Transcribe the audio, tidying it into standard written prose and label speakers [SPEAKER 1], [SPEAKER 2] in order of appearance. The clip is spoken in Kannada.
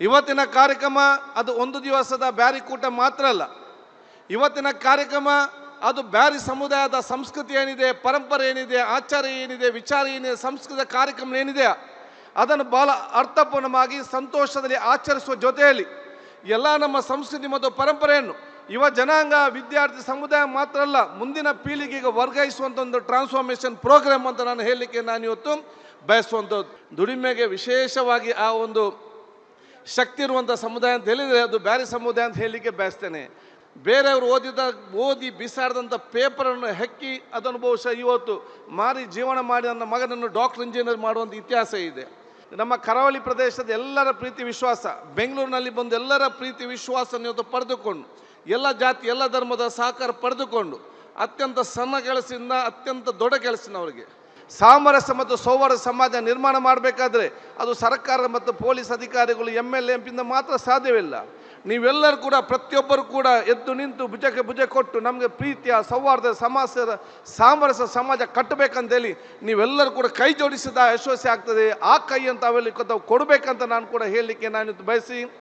[SPEAKER 1] ಇವತ್ತಿನ ಕಾರ್ಯಕ್ರಮ ಅದು ಒಂದು ದಿವಸದ ಬ್ಯಾರಿಕೂಟ ಮಾತ್ರ ಅಲ್ಲ. ಇವತ್ತಿನ ಕಾರ್ಯಕ್ರಮ ಅದು ಬ್ಯಾರಿ ಸಮುದಾಯದ ಸಂಸ್ಕೃತಿ ಏನಿದೆ, ಪರಂಪರೆ ಏನಿದೆ, ಆಚಾರ ಏನಿದೆ, ವಿಚಾರ ಏನಿದೆ, ಸಂಸ್ಕೃತ ಕಾರ್ಯಕ್ರಮ ಏನಿದೆ ಅದನ್ನು ಬಹಳ ಅರ್ಥಪೂರ್ಣವಾಗಿ ಸಂತೋಷದಲ್ಲಿ ಆಚರಿಸುವ ಜೊತೆಯಲ್ಲಿ ಎಲ್ಲ ನಮ್ಮ ಸಂಸ್ಕೃತಿ ಮತ್ತು ಪರಂಪರೆಯನ್ನು ಯುವ ಜನಾಂಗ ವಿದ್ಯಾರ್ಥಿ ಸಮುದಾಯ ಮಾತ್ರ ಅಲ್ಲ, ಮುಂದಿನ ಪೀಳಿಗೆಗೆ ವರ್ಗಾಯಿಸುವಂಥ ಒಂದು ಟ್ರಾನ್ಸ್ಫಾರ್ಮೇಷನ್ ಪ್ರೋಗ್ರಾಮ್ ಅಂತ ನಾನು ಹೇಳಲಿಕ್ಕೆ ನಾನು ಇವತ್ತು ಬಯಸುವಂಥದ್ದು. ದುಡಿಮೆಗೆ ವಿಶೇಷವಾಗಿ ಆ ಒಂದು ಶಕ್ತಿ ಇರುವಂಥ ಸಮುದಾಯ ಅಂತ ಹೇಳಿದರೆ ಅದು ಬ್ಯಾರಿ ಸಮುದಾಯ ಅಂತ ಹೇಳಲಿಕ್ಕೆ ಬಯಸ್ತೇನೆ. ಬೇರೆಯವರು ಓದಿ ಬಿಸಾಡಿದಂಥ ಪೇಪರನ್ನು ಹೆಕ್ಕಿ ಅದನ್ನು ಬಹುಶಃ ಇವತ್ತು ಮಾರಿ ಜೀವನ ಮಾಡಿ ನನ್ನ ಮಗನನ್ನು ಡಾಕ್ಟರ್ ಇಂಜಿನಿಯರ್ ಮಾಡುವಂಥ ಇತಿಹಾಸ ಇದೆ. ನಮ್ಮ ಕರಾವಳಿ ಪ್ರದೇಶದ ಎಲ್ಲರ ಪ್ರೀತಿ ವಿಶ್ವಾಸ, ಬೆಂಗಳೂರಿನಲ್ಲಿ ಬಂದು ಎಲ್ಲರ ಪ್ರೀತಿ ವಿಶ್ವಾಸವನ್ನು ಇವತ್ತು ಪಡೆದುಕೊಂಡು ಎಲ್ಲ ಜಾತಿ ಎಲ್ಲ ಧರ್ಮದ ಸಹಕಾರ ಪಡೆದುಕೊಂಡು ಅತ್ಯಂತ ಸಣ್ಣ ಕೆಲಸದಿಂದ ಅತ್ಯಂತ ದೊಡ್ಡ ಕೆಲಸದವರಿಗೆ ಸಾಮರಸ್ಯ ಮತ್ತು ಸೌಹಾರ್ದ ಸಮಾಜ ನಿರ್ಮಾಣ ಮಾಡಬೇಕಾದ್ರೆ ಅದು ಸರ್ಕಾರ ಮತ್ತು ಪೊಲೀಸ್ ಅಧಿಕಾರಿಗಳು MLA MP ಮಾತ್ರ ಸಾಧ್ಯವಿಲ್ಲ. ನೀವೆಲ್ಲರೂ ಕೂಡ ಪ್ರತಿಯೊಬ್ಬರು ಕೂಡ ಎದ್ದು ನಿಂತು ಭುಜಕ್ಕೆ ಭುಜ ಕೊಟ್ಟು ನಮಗೆ ಪ್ರೀತಿಯ ಸೌಹಾರ್ದ ಸಾಮರಸ್ಯ ಸಮಾಜ ಕಟ್ಟಬೇಕಂತೇಳಿ ನೀವೆಲ್ಲರೂ ಕೂಡ ಕೈ ಜೋಡಿಸಿದ ಯಶಸ್ವಿ ಆಗ್ತದೆ. ಆ ಕೈಯನ್ನು ತಾವೆಲ್ಲ ಕೊಡಬೇಕಂತ ನಾನು ಕೂಡ ಹೇಳಲಿಕ್ಕೆ ನಾನು ಬಯಸಿ